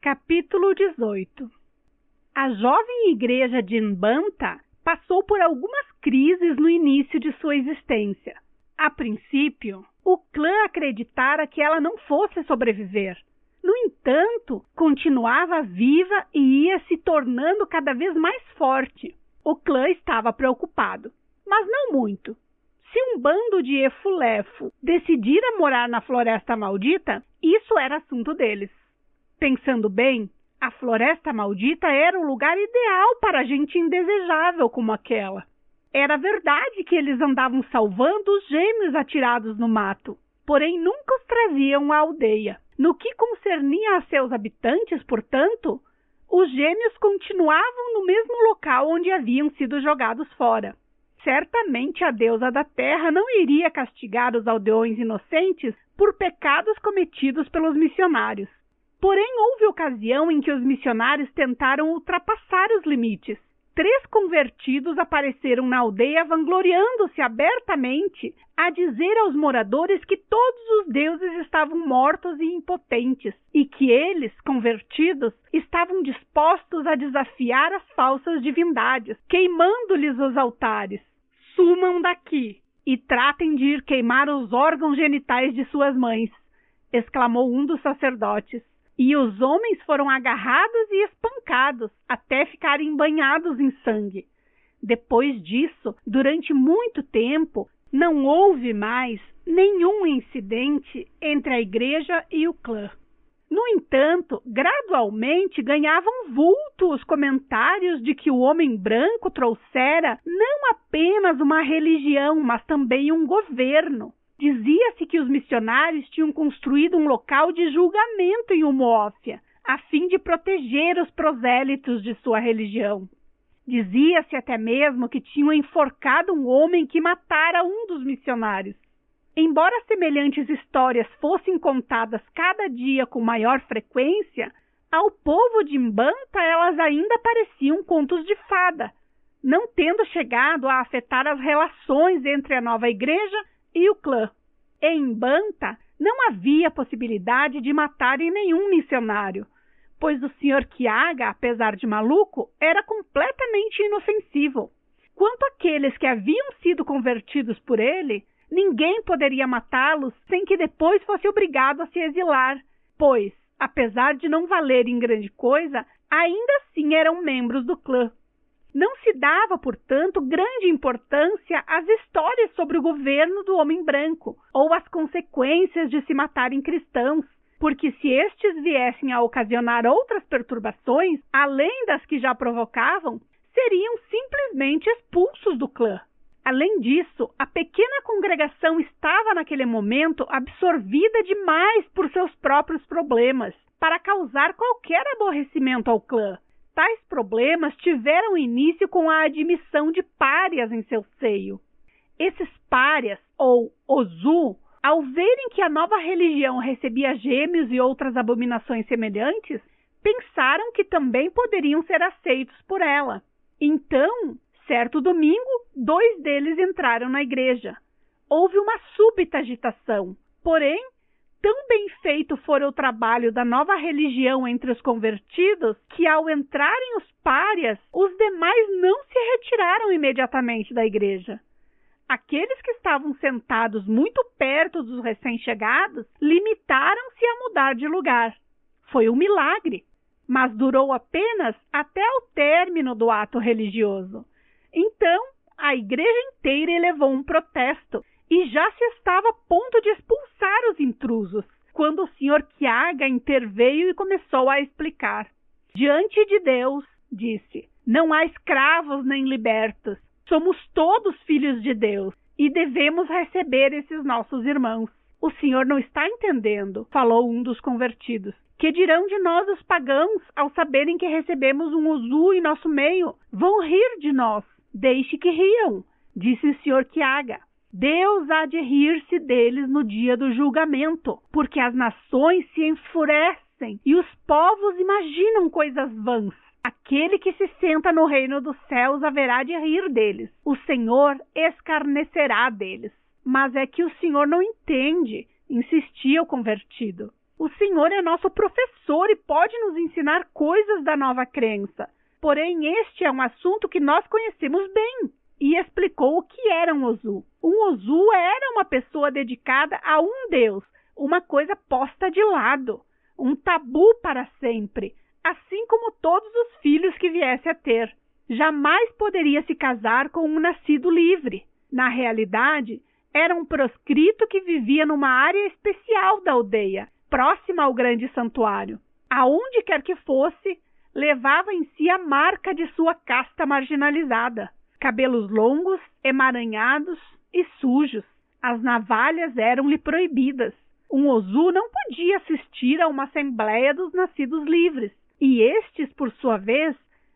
Capítulo 18. A jovem igreja de Nbanta passou por algumas crises no início de sua existência. A princípio, o clã acreditara que ela não fosse sobreviver. No entanto, continuava viva e ia se tornando cada vez mais forte. O clã estava preocupado, mas não muito. Se um bando de Efulefo decidira morar na Floresta Maldita, isso era assunto deles. Pensando bem, a Floresta Maldita era o lugar ideal para gente indesejável como aquela. Era verdade que eles andavam salvando os gêmeos atirados no mato, porém nunca os traziam à aldeia. No que concernia a seus habitantes, portanto, os gêmeos continuavam no mesmo local onde haviam sido jogados fora. Certamente a deusa da terra não iria castigar os aldeões inocentes por pecados cometidos pelos missionários. Porém, houve ocasião em que os missionários tentaram ultrapassar os limites. 3 convertidos apareceram na aldeia vangloriando-se abertamente a dizer aos moradores que todos os deuses estavam mortos e impotentes, e que eles, convertidos, estavam dispostos a desafiar as falsas divindades, queimando-lhes os altares. Sumam daqui e tratem de ir queimar os órgãos genitais de suas mães, exclamou um dos sacerdotes. E os homens foram agarrados e espancados até ficarem banhados em sangue. Depois disso, durante muito tempo, não houve mais nenhum incidente entre a igreja e o clã. No entanto, gradualmente ganhavam vulto os comentários de que o homem branco trouxera não apenas uma religião, mas também um governo. Dizia-se que os missionários tinham construído um local de julgamento em Umuofia, a fim de proteger os prosélitos de sua religião. Dizia-se até mesmo que tinham enforcado um homem que matara um dos missionários. Embora semelhantes histórias fossem contadas cada dia com maior frequência, ao povo de Nbanta elas ainda pareciam contos de fada, não tendo chegado a afetar as relações entre a nova igreja e o clã. Em Nbanta não havia possibilidade de matarem nenhum missionário, pois o Sr. Kiaga, apesar de maluco, era completamente inofensivo. Quanto àqueles que haviam sido convertidos por ele, ninguém poderia matá-los sem que depois fosse obrigado a se exilar, pois, apesar de não valerem grande coisa, ainda assim eram membros do clã. Não se dava, portanto, grande importância às histórias sobre o governo do homem branco ou às consequências de se matarem cristãos, porque se estes viessem a ocasionar outras perturbações, além das que já provocavam, seriam simplesmente expulsos do clã. Além disso, a pequena congregação estava naquele momento absorvida demais por seus próprios problemas, para causar qualquer aborrecimento ao clã. Tais problemas tiveram início com a admissão de párias em seu seio. Esses párias, ou Ozu, ao verem que a nova religião recebia gêmeos e outras abominações semelhantes, pensaram que também poderiam ser aceitos por ela. Então, certo domingo, 2 deles entraram na igreja. Houve uma súbita agitação, porém, tão bem feito fora o trabalho da nova religião entre os convertidos, que ao entrarem os párias, os demais não se retiraram imediatamente da igreja. Aqueles que estavam sentados muito perto dos recém-chegados limitaram-se a mudar de lugar. Foi um milagre, mas durou apenas até o término do ato religioso. Então, a igreja inteira elevou um protesto, e já se estava a ponto de expulsar os intrusos, quando o Sr. Kiaga interveio e começou a explicar. Diante de Deus, disse, não há escravos nem libertos. Somos todos filhos de Deus e devemos receber esses nossos irmãos. O senhor não está entendendo, falou um dos convertidos. Que dirão de nós os pagãos ao saberem que recebemos um Ozu em nosso meio? Vão rir de nós. Deixe que riam, disse o Sr. Kiaga. Deus há de rir-se deles no dia do julgamento, porque as nações se enfurecem e os povos imaginam coisas vãs. Aquele que se senta no reino dos céus haverá de rir deles. O Senhor escarnecerá deles. Mas é que o Senhor não entende, insistia o convertido. O senhor é nosso professor e pode nos ensinar coisas da nova crença. Porém, este é um assunto que nós conhecemos bem. E explicou o que era um Ozu. Um Ozu era uma pessoa dedicada a um Deus, uma coisa posta de lado, um tabu para sempre, assim como todos os filhos que viesse a ter. Jamais poderia se casar com um nascido livre. Na realidade, era um proscrito que vivia numa área especial da aldeia, próxima ao grande santuário. Aonde quer que fosse, levava em si a marca de sua casta marginalizada. Cabelos longos, emaranhados e sujos. As navalhas eram-lhe proibidas. Um Ozu não podia assistir a uma assembleia dos nascidos livres, e estes, por sua vez,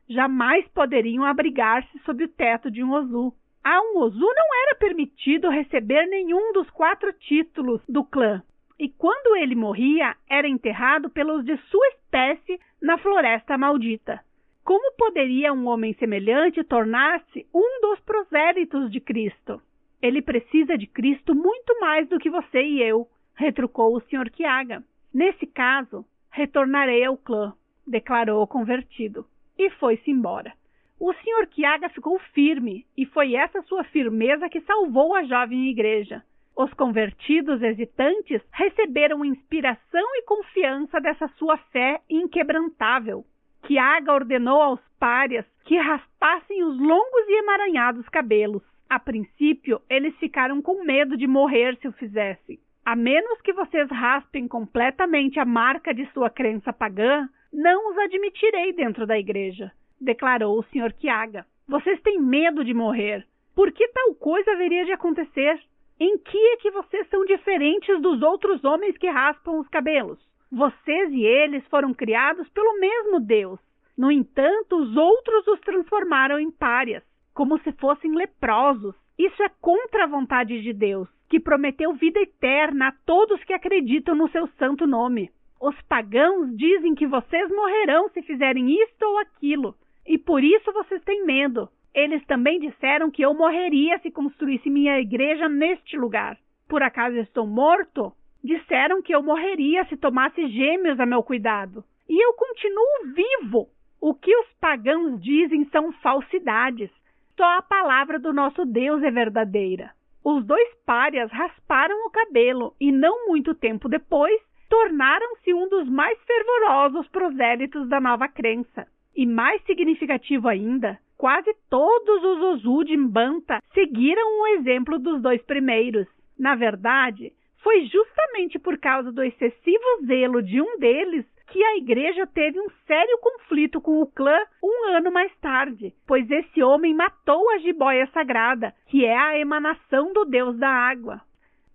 jamais poderiam abrigar-se sob o teto de um Ozu. A um Ozu não era permitido receber nenhum dos 4 títulos do clã, e quando ele morria, era enterrado pelos de sua espécie na Floresta Maldita. Como poderia um homem semelhante tornar-se um dos prosélitos de Cristo? Ele precisa de Cristo muito mais do que você e eu, retrucou o Sr. Kiaga. Nesse caso, retornarei ao clã, declarou o convertido, e foi-se embora. O Sr. Kiaga ficou firme, e foi essa sua firmeza que salvou a jovem igreja. Os convertidos hesitantes receberam inspiração e confiança dessa sua fé inquebrantável. Kiaga ordenou aos párias que raspassem os longos e emaranhados cabelos. A princípio, eles ficaram com medo de morrer se o fizessem. A menos que vocês raspem completamente a marca de sua crença pagã, não os admitirei dentro da igreja, declarou o Sr. Kiaga. Vocês têm medo de morrer. Por que tal coisa haveria de acontecer? Em que é que vocês são diferentes dos outros homens que raspam os cabelos? Vocês e eles foram criados pelo mesmo Deus. No entanto, os outros os transformaram em párias, como se fossem leprosos. Isso é contra a vontade de Deus, que prometeu vida eterna a todos que acreditam no seu santo nome. Os pagãos dizem que vocês morrerão se fizerem isto ou aquilo, e por isso vocês têm medo. Eles também disseram que eu morreria se construísse minha igreja neste lugar. Por acaso estou morto? Disseram que eu morreria se tomasse gêmeos a meu cuidado. E eu continuo vivo. O que os pagãos dizem são falsidades. Só a palavra do nosso Deus é verdadeira. Os 2 párias rasparam o cabelo e, não muito tempo depois, tornaram-se um dos mais fervorosos prosélitos da nova crença. E mais significativo ainda, quase todos os Ozu de Mbanta seguiram o exemplo dos 2 primeiros. Na verdade, foi justamente por causa do excessivo zelo de um deles que a igreja teve um sério conflito com o clã 1 ano mais tarde, pois esse homem matou a jiboia sagrada, que é a emanação do deus da água.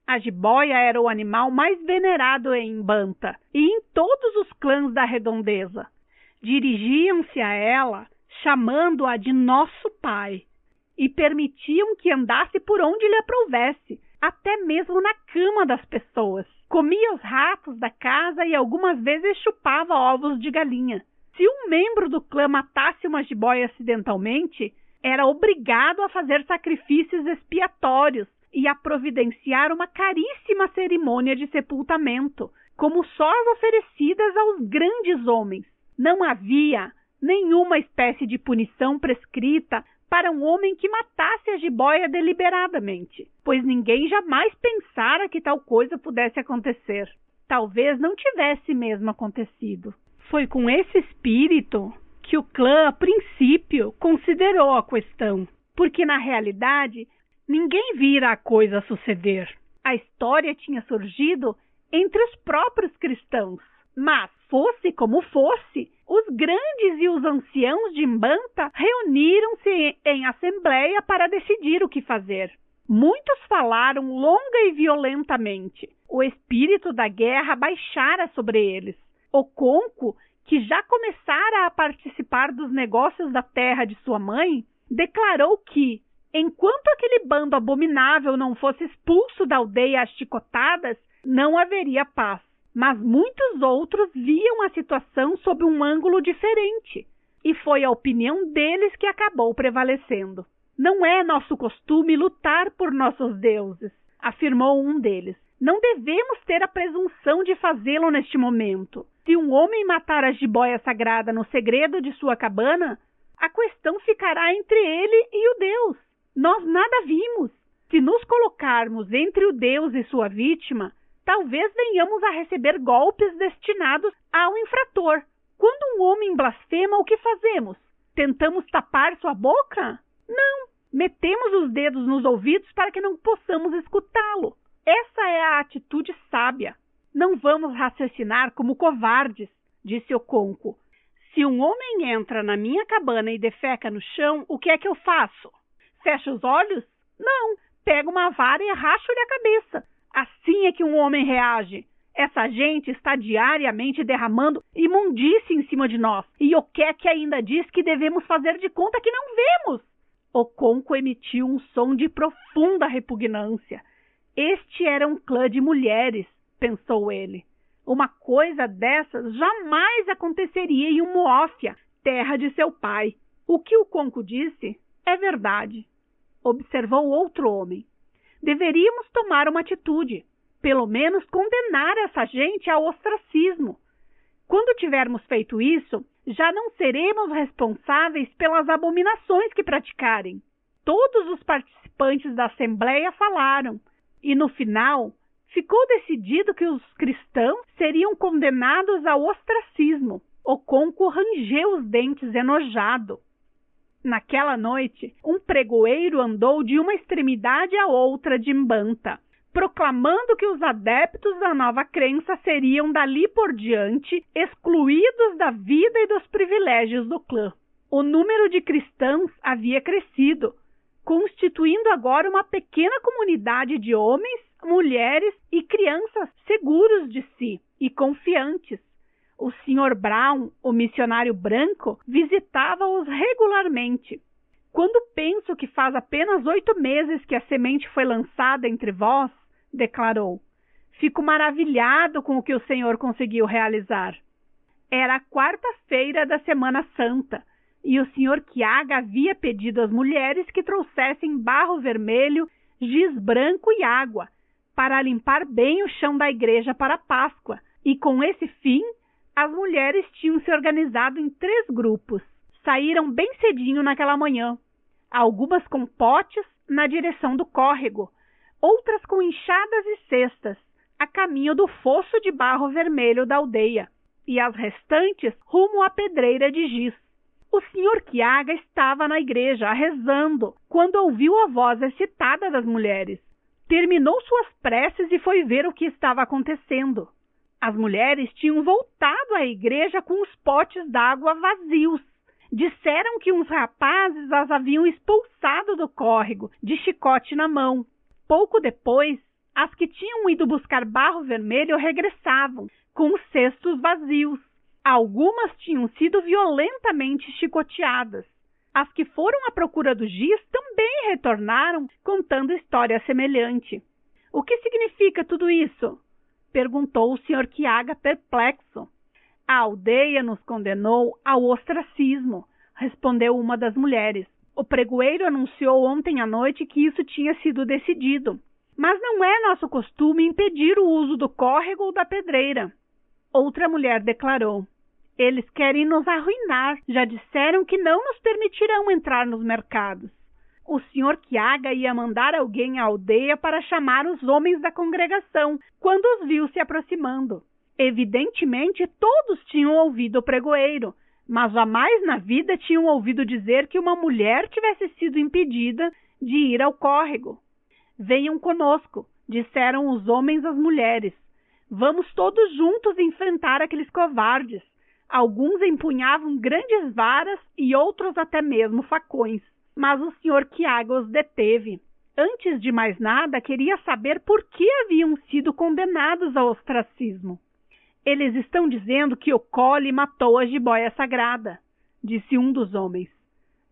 A jiboia era o animal mais venerado em Mbanta e em todos os clãs da redondeza. Dirigiam-se a ela chamando-a de nosso pai e permitiam que andasse por onde lhe aprouvesse, até mesmo na cama das pessoas. Comia os ratos da casa e algumas vezes chupava ovos de galinha. Se um membro do clã matasse uma jiboia acidentalmente, era obrigado a fazer sacrifícios expiatórios e a providenciar uma caríssima cerimônia de sepultamento, como só as oferecidas aos grandes homens. Não havia nenhuma espécie de punição prescrita para um homem que matasse a jiboia deliberadamente, pois ninguém jamais pensara que tal coisa pudesse acontecer. Talvez não tivesse mesmo acontecido. Foi com esse espírito que o clã, a princípio, considerou a questão, porque na realidade ninguém vira a coisa suceder. A história tinha surgido entre os próprios cristãos, mas fosse como fosse, os grandes e os anciãos de Mbanta reuniram-se em assembleia para decidir o que fazer. Muitos falaram longa e violentamente. O espírito da guerra baixara sobre eles. Oconco, que já começara a participar dos negócios da terra de sua mãe, declarou que, enquanto aquele bando abominável não fosse expulso da aldeia às chicotadas, não haveria paz. Mas muitos outros viam a situação sob um ângulo diferente, e foi a opinião deles que acabou prevalecendo. Não é nosso costume lutar por nossos deuses. afirmou um deles. Não devemos ter a presunção de fazê-lo neste momento. Se um homem matar a jiboia sagrada no segredo de sua cabana, a questão ficará entre ele e o Deus. Nós nada vimos. Se nos colocarmos entre o Deus e sua vítima, talvez venhamos a receber golpes destinados ao infrator. Quando um homem blasfema, o que fazemos? Tentamos tapar sua boca? Não. Metemos os dedos nos ouvidos para que não possamos escutá-lo. Essa é a atitude sábia. Não vamos raciocinar como covardes, disse o Conco. Se um homem entra na minha cabana e defeca no chão, o que é que eu faço? Fecho os olhos? Não. Pego uma vara e racho-lhe a cabeça. Assim é que um homem reage. Essa gente está diariamente derramando imundície em cima de nós. E o Queque ainda diz que devemos fazer de conta que não vemos. O Conco emitiu um som de profunda repugnância. Este era um clã de mulheres, pensou ele. Uma coisa dessas jamais aconteceria em Umuofia, terra de seu pai. O que o Conco disse é verdade, observou outro homem. Deveríamos tomar uma atitude, pelo menos condenar essa gente ao ostracismo. Quando tivermos feito isso, já não seremos responsáveis pelas abominações que praticarem. Todos os participantes da Assembleia falaram, e no final ficou decidido que os cristãos seriam condenados ao ostracismo. O Conco rangeu os dentes enojado. Naquela noite, um pregoeiro andou de uma extremidade à outra de Mbanta, proclamando que os adeptos da nova crença seriam dali por diante excluídos da vida e dos privilégios do clã. O número de cristãos havia crescido, constituindo agora uma pequena comunidade de homens, mulheres e crianças seguros de si e confiantes. O Sr. Brown, o missionário branco, visitava-os regularmente. Quando penso que faz apenas 8 meses que a semente foi lançada entre vós, declarou, fico maravilhado com o que o Senhor conseguiu realizar. Era a quarta-feira da Semana Santa, e o Sr. Quiaga havia pedido às mulheres que trouxessem barro vermelho, giz branco e água, para limpar bem o chão da igreja para a Páscoa, e com esse fim, as mulheres tinham se organizado em 3 grupos. Saíram bem cedinho naquela manhã, algumas com potes na direção do córrego, outras com enxadas e cestas, a caminho do fosso de barro vermelho da aldeia, e as restantes rumo à pedreira de giz. O Sr. Quiaga estava na igreja rezando, quando ouviu a voz excitada das mulheres. Terminou suas preces e foi ver o que estava acontecendo. As mulheres tinham voltado à igreja com os potes d'água vazios. Disseram que uns rapazes as haviam expulsado do córrego, de chicote na mão. Pouco depois, as que tinham ido buscar barro vermelho regressavam, com os cestos vazios. Algumas tinham sido violentamente chicoteadas. As que foram à procura do giz também retornaram, contando história semelhante. O que significa tudo isso? Perguntou o Sr. Quiaga perplexo. A aldeia nos condenou ao ostracismo, respondeu uma das mulheres. O pregoeiro anunciou ontem à noite que isso tinha sido decidido. Mas não é nosso costume impedir o uso do córrego ou da pedreira. Outra mulher declarou. Eles querem nos arruinar. Já disseram que não nos permitirão entrar nos mercados. O Sr. Quiaga ia mandar alguém à aldeia para chamar os homens da congregação, quando os viu se aproximando. Evidentemente, todos tinham ouvido o pregoeiro, mas jamais na vida tinham ouvido dizer que uma mulher tivesse sido impedida de ir ao córrego. Venham conosco, disseram os homens às mulheres. Vamos todos juntos enfrentar aqueles covardes. Alguns empunhavam grandes varas e outros até mesmo facões. Mas o Sr. Quiaga os deteve. Antes de mais nada, queria saber por que haviam sido condenados ao ostracismo. Eles estão dizendo que o Collie matou a jiboia sagrada, disse um dos homens.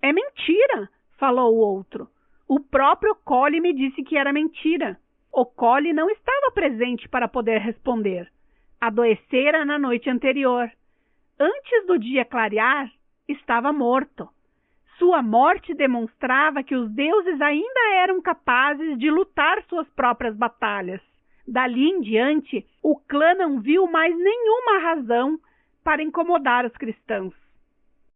É mentira, falou o outro. O próprio Collie me disse que era mentira. O Collie não estava presente para poder responder. Adoecera na noite anterior. Antes do dia clarear, estava morto. Sua morte demonstrava que os deuses ainda eram capazes de lutar suas próprias batalhas. Dali em diante, o clã não viu mais nenhuma razão para incomodar os cristãos.